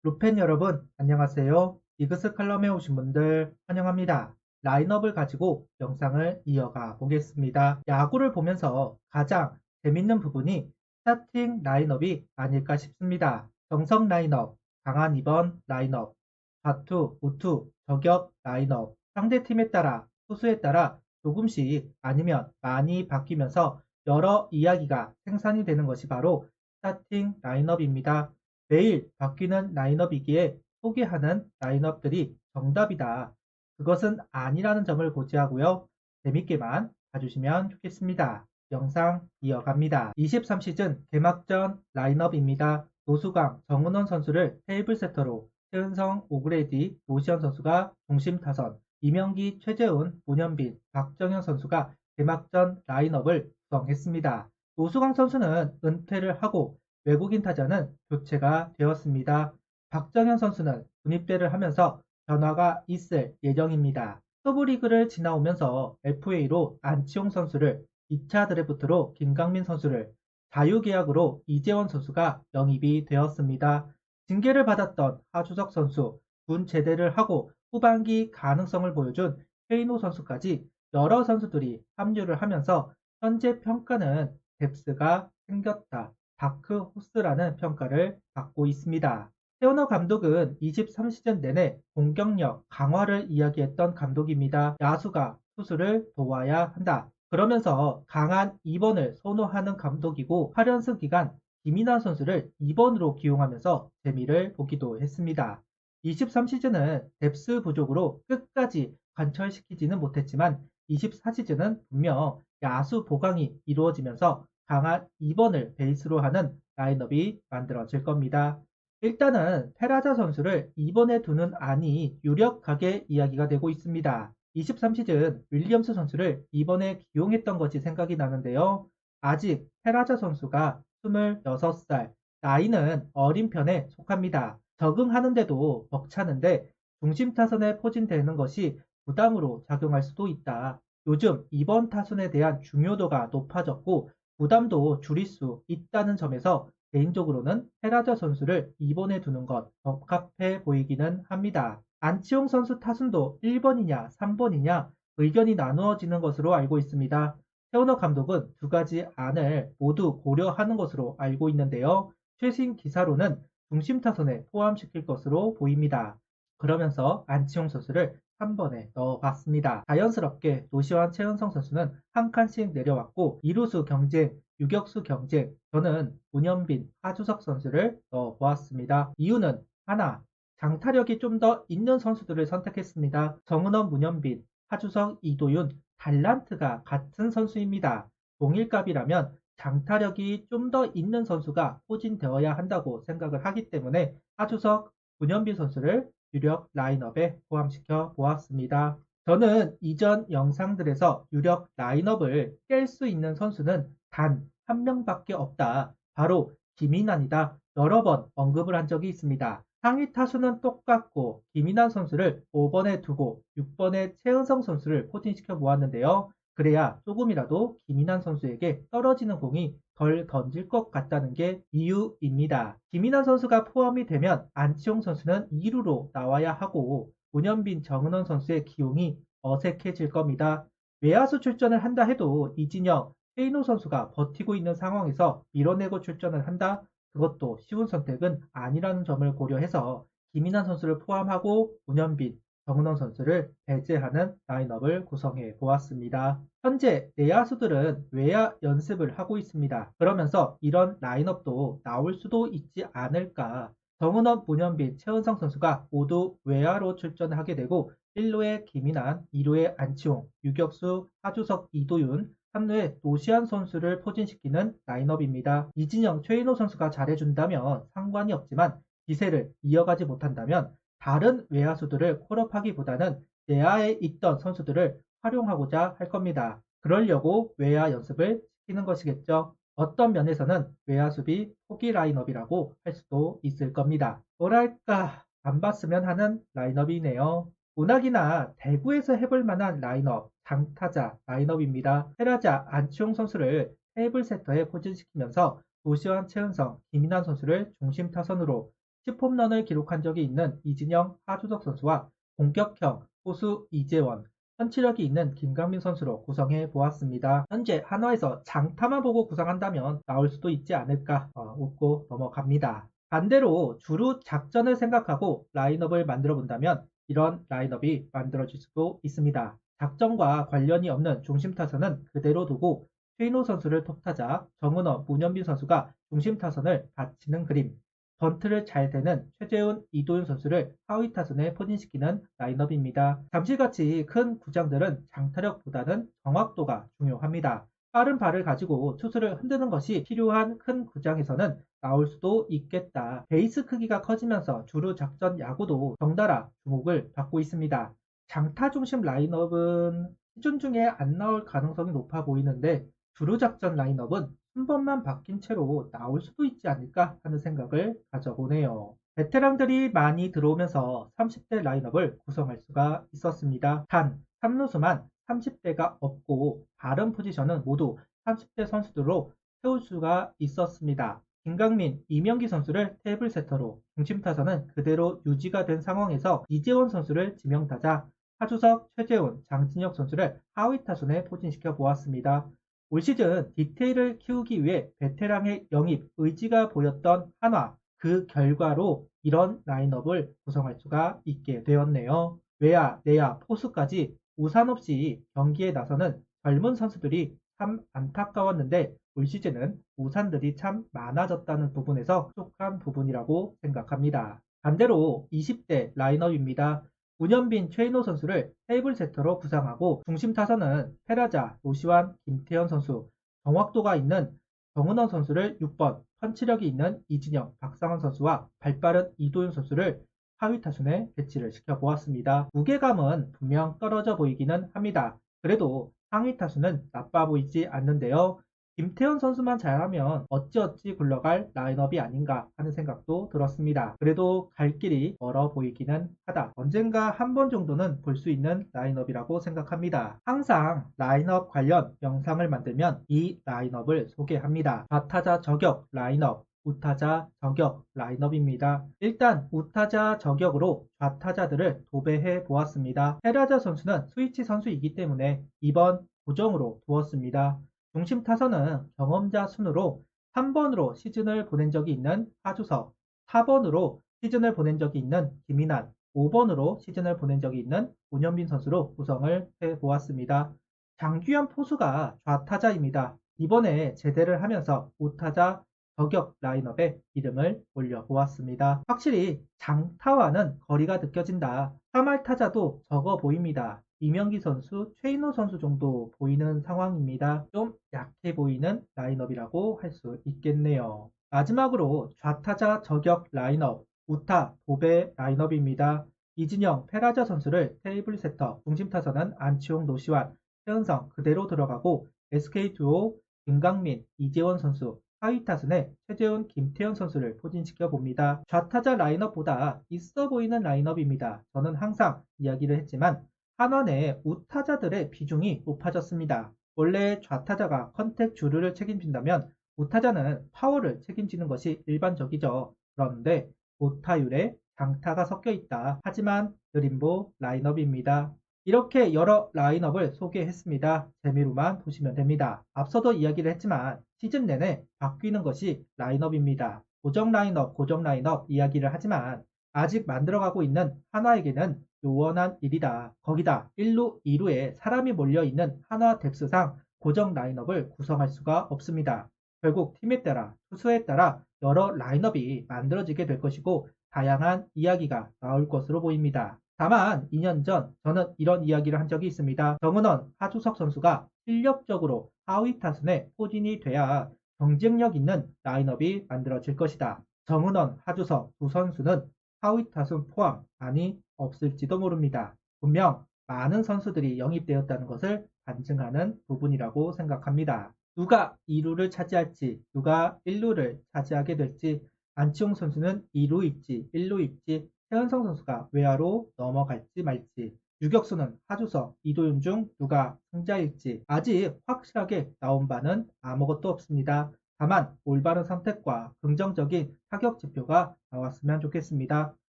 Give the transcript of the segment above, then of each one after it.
루펜 여러분, 안녕하세요. 이그스 칼럼에 오신 분들 환영합니다. 라인업을 가지고 영상을 이어가 보겠습니다. 야구를 보면서 가장 재밌는 부분이 스타팅 라인업이 아닐까 싶습니다. 정석 라인업, 강한 2번 라인업, 좌투, 우투, 저격 라인업, 상대팀에 따라, 투수에 따라 조금씩 아니면 많이 바뀌면서 여러 이야기가 생산이 되는 것이 바로 스타팅 라인업입니다. 매일 바뀌는 라인업이기에 소개하는 라인업들이 정답이다. 그것은 아니라는 점을 고지하고요. 재밌게만 봐주시면 좋겠습니다. 영상 이어갑니다. 23시즌 개막전 라인업입니다. 노수강, 정은원 선수를 테이블 세터로, 최은성, 오그레디, 노시현 선수가 중심 타선, 이명기, 최재훈, 문현빈, 박정현 선수가 개막전 라인업을 구성했습니다. 노수강 선수는 은퇴를 하고 외국인 타자는 교체가 되었습니다. 박정현 선수는 군입대를 하면서 변화가 있을 예정입니다. 서브리그를 지나오면서 FA로 안치홍 선수를, 2차 드래프트로 김강민 선수를, 자유계약으로 이재원 선수가 영입이 되었습니다. 징계를 받았던 하주석 선수, 군 제대를 하고 후반기 가능성을 보여준 헤이노 선수까지 여러 선수들이 합류를 하면서 현재 평가는 뎁스가 생겼다. 다크 호스라는 평가를 받고 있습니다. 태어너 감독은 23시즌 내내 공격력 강화를 이야기했던 감독입니다. 야수가 투수를 도와야 한다. 그러면서 강한 2번을 선호하는 감독이고 8연승 기간 김인환 선수를 2번으로 기용하면서 재미를 보기도 했습니다. 23시즌은 뎁스 부족으로 끝까지 관철시키지는 못했지만 24시즌은 분명 야수 보강이 이루어지면서 강한 2번을 베이스로 하는 라인업이 만들어질 겁니다. 일단은 페라자 선수를 2번에 두는 안이 유력하게 이야기가 되고 있습니다. 23시즌 윌리엄스 선수를 2번에 기용했던 것이 생각이 나는데요. 아직 페라자 선수가 26살, 나이는 어린 편에 속합니다. 적응하는데도 벅차는데 중심 타선에 포진되는 것이 부담으로 작용할 수도 있다. 요즘 2번 타선에 대한 중요도가 높아졌고 부담도 줄일 수 있다는 점에서 개인적으로는 헤라저 선수를 2번에 두는 것 적합해 보이기는 합니다. 안치홍 선수 타순도 1번이냐 3번이냐 의견이 나누어지는 것으로 알고 있습니다. 태우너 감독은 두 가지 안을 모두 고려하는 것으로 알고 있는데요. 최신 기사로는 중심 타선에 포함시킬 것으로 보입니다. 그러면서 안치홍 선수를 3번에 넣어봤습니다. 자연스럽게 노시환 최은성 선수는 한 칸씩 내려왔고 2루수 경쟁, 유격수 경쟁, 저는 문현빈, 하주석 선수를 넣어보았습니다. 이유는 하나, 장타력이 좀 더 있는 선수들을 선택했습니다. 정은원, 문현빈, 하주석, 이도윤, 달란트가 같은 선수입니다. 동일값이라면 장타력이 좀 더 있는 선수가 포진되어야 한다고 생각을 하기 때문에 하주석, 문현빈 선수를 유력 라인업에 포함시켜 보았습니다. 저는 이전 영상들에서 유력 라인업을 깰 수 있는 선수는 단 한 명밖에 없다. 바로 김인환이다. 여러 번 언급을 한 적이 있습니다. 상위 타수는 똑같고 김인환 선수를 5번에 두고 6번에 최은성 선수를 포진시켜 보았는데요. 그래야 조금이라도 김인환 선수에게 떨어지는 공이 덜 던질 것 같다는 게 이유입니다. 김인환 선수가 포함이 되면 안치홍 선수는 2루로 나와야 하고 문현빈, 정은원 선수의 기용이 어색해질 겁니다. 외야수 출전을 한다 해도 이진영, 헤이노 선수가 버티고 있는 상황에서 밀어내고 출전을 한다? 그것도 쉬운 선택은 아니라는 점을 고려해서 김인환 선수를 포함하고 문현빈, 정은원 선수를 배제하는 라인업을 구성해 보았습니다. 현재 내야수들은 외야 연습을 하고 있습니다. 그러면서 이런 라인업도 나올 수도 있지 않을까. 정은원, 문현빈, 최은성 선수가 모두 외야로 출전하게 되고 1루에 김인환, 2루에 안치홍, 유격수 하주석, 이도윤, 3루에 노시안 선수를 포진시키는 라인업입니다. 이진영, 최인호 선수가 잘해준다면 상관이 없지만 기세를 이어가지 못한다면 다른 외야수들을 콜업하기보다는 내야에 있던 선수들을 활용하고자 할 겁니다. 그러려고 외야 연습을 시키는 것이겠죠. 어떤 면에서는 외야 수비 포기 라인업이라고 할 수도 있을 겁니다. 뭐랄까 안 봤으면 하는 라인업이네요. 운학이나 대구에서 해볼 만한 라인업, 장타자 라인업입니다. 헤라자 안치홍 선수를 테이블 세터에 포진시키면서 도시환 최은성, 김인환 선수를 중심 타선으로 10홈런을 기록한 적이 있는 이진영, 하주석 선수와 공격형 포수 이재원, 펀치력이 있는 김강민 선수로 구성해 보았습니다. 현재 한화에서 장타만 보고 구성한다면 나올 수도 있지 않을까 웃고 넘어갑니다. 반대로 주루 작전을 생각하고 라인업을 만들어 본다면 이런 라인업이 만들어질 수도 있습니다. 작전과 관련이 없는 중심 타선은 그대로 두고 최인호 선수를 톱타자, 정은호, 문현빈 선수가 중심 타선을 받치는 그림, 번트를 잘 대는 최재훈, 이도윤 선수를 하위 타선에 포진시키는 라인업입니다. 잠실같이 큰 구장들은 장타력보다는 정확도가 중요합니다. 빠른 발을 가지고 투수를 흔드는 것이 필요한 큰 구장에서는 나올 수도 있겠다. 베이스 크기가 커지면서 주루 작전 야구도 덩달아 주목을 받고 있습니다. 장타 중심 라인업은 시즌 중에 안 나올 가능성이 높아 보이는데 주루 작전 라인업은 한 번만 바뀐 채로 나올 수도 있지 않을까 하는 생각을 가져보네요. 베테랑들이 많이 들어오면서 30대 라인업을 구성할 수가 있었습니다. 단 3루수만 30대가 없고 다른 포지션은 모두 30대 선수들로 세울 수가 있었습니다. 김강민, 이명기 선수를 테이블 세터로, 중심 타선은 그대로 유지가 된 상황에서 이재원 선수를 지명타자, 하주석, 최재훈, 장진혁 선수를 하위 타선에 포진시켜 보았습니다. 올 시즌 디테일을 키우기 위해 베테랑의 영입 의지가 보였던 한화, 그 결과로 이런 라인업을 구성할 수가 있게 되었네요. 외야, 내야, 포수까지 우산 없이 경기에 나서는 젊은 선수들이 참 안타까웠는데 올 시즌은 우산들이 참 많아졌다는 부분에서 족한 부분이라고 생각합니다. 반대로 20대 라인업입니다. 문현빈, 최인호 선수를 테이블 세터로 구상하고 중심 타선은 페라자, 노시환, 김태현 선수, 정확도가 있는 정은원 선수를 6번, 펀치력이 있는 이진영, 박상원 선수와 발빠른 이도윤 선수를 하위 타순에 배치를 시켜보았습니다. 무게감은 분명 떨어져 보이기는 합니다. 그래도 상위 타수는 나빠 보이지 않는데요. 김태현 선수만 잘하면 어찌어찌 굴러갈 라인업이 아닌가 하는 생각도 들었습니다. 그래도 갈 길이 멀어 보이기는 하다. 언젠가 한 번 정도는 볼 수 있는 라인업이라고 생각합니다. 항상 라인업 관련 영상을 만들면 이 라인업을 소개합니다. 좌타자 저격 라인업, 우타자 저격 라인업입니다. 일단 우타자 저격으로 좌타자들을 도배해 보았습니다. 헤라자 선수는 스위치 선수이기 때문에 이번 고정으로 두었습니다. 중심 타선은 경험자 순으로 3번으로 시즌을 보낸 적이 있는 하주석, 4번으로 시즌을 보낸 적이 있는 김인환, 5번으로 시즌을 보낸 적이 있는 문현빈 선수로 구성을 해보았습니다. 장규현 포수가 좌타자입니다. 이번에 제대를 하면서 우타자 저격 라인업에 이름을 올려보았습니다. 확실히 장타와는 거리가 느껴진다. 3할 타자도 적어 보입니다. 이명기 선수, 최인호 선수 정도 보이는 상황입니다. 좀 약해 보이는 라인업이라고 할 수 있겠네요. 마지막으로 좌타자 저격 라인업, 우타, 도배 라인업입니다. 이진영, 페라자 선수를 테이블 세터, 중심 타선은 안치홍, 노시환, 최은성 그대로 들어가고 SK 듀오, 김강민, 이재원 선수, 하위 타선에 최재훈, 김태현 선수를 포진시켜 봅니다. 좌타자 라인업보다 있어 보이는 라인업입니다. 저는 항상 이야기를 했지만 한화 내 우타자들의 비중이 높아졌습니다. 원래 좌타자가 컨택 주루를 책임진다면 우타자는 파워를 책임지는 것이 일반적이죠. 그런데 우타율에 장타가 섞여 있다. 하지만 느림보 라인업입니다. 이렇게 여러 라인업을 소개했습니다. 재미로만 보시면 됩니다. 앞서도 이야기를 했지만 시즌 내내 바뀌는 것이 라인업입니다. 고정 라인업 이야기를 하지만 아직 만들어가고 있는 한화에게는 요원한 일이다. 거기다 1루, 2루에 사람이 몰려있는 한화 덱스상 고정 라인업을 구성할 수가 없습니다. 결국 팀에 따라, 투수에 따라 여러 라인업이 만들어지게 될 것이고 다양한 이야기가 나올 것으로 보입니다. 다만 2년 전 저는 이런 이야기를 한 적이 있습니다. 정은원, 하주석 선수가 실력적으로 하위 타순에 포진이 돼야 경쟁력 있는 라인업이 만들어질 것이다. 정은원, 하주석 두 선수는 하위 타순 포함 아니 없을지도 모릅니다. 분명 많은 선수들이 영입되었다는 것을 반증하는 부분이라고 생각합니다. 누가 2루를 차지할지, 누가 1루를 차지하게 될지, 안치홍 선수는 2루일지 1루일지, 최은성 선수가 외야로 넘어갈지 말지, 유격수는 하주석, 이도윤 중 누가 승자일지 아직 확실하게 나온 바는 아무것도 없습니다. 다만 올바른 선택과 긍정적인 타격 지표가 나왔으면 좋겠습니다.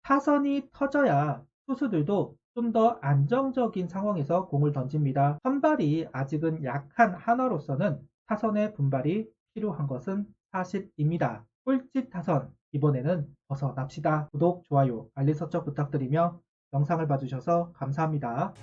타선이 터져야 투수들도 좀 더 안정적인 상황에서 공을 던집니다. 선발이 아직은 약한 하나로서는 타선의 분발이 필요한 것은 사실입니다. 꼴찌 타선 이번에는 벗어납시다. 구독, 좋아요, 알림 설정 부탁드리며 영상을 봐주셔서 감사합니다.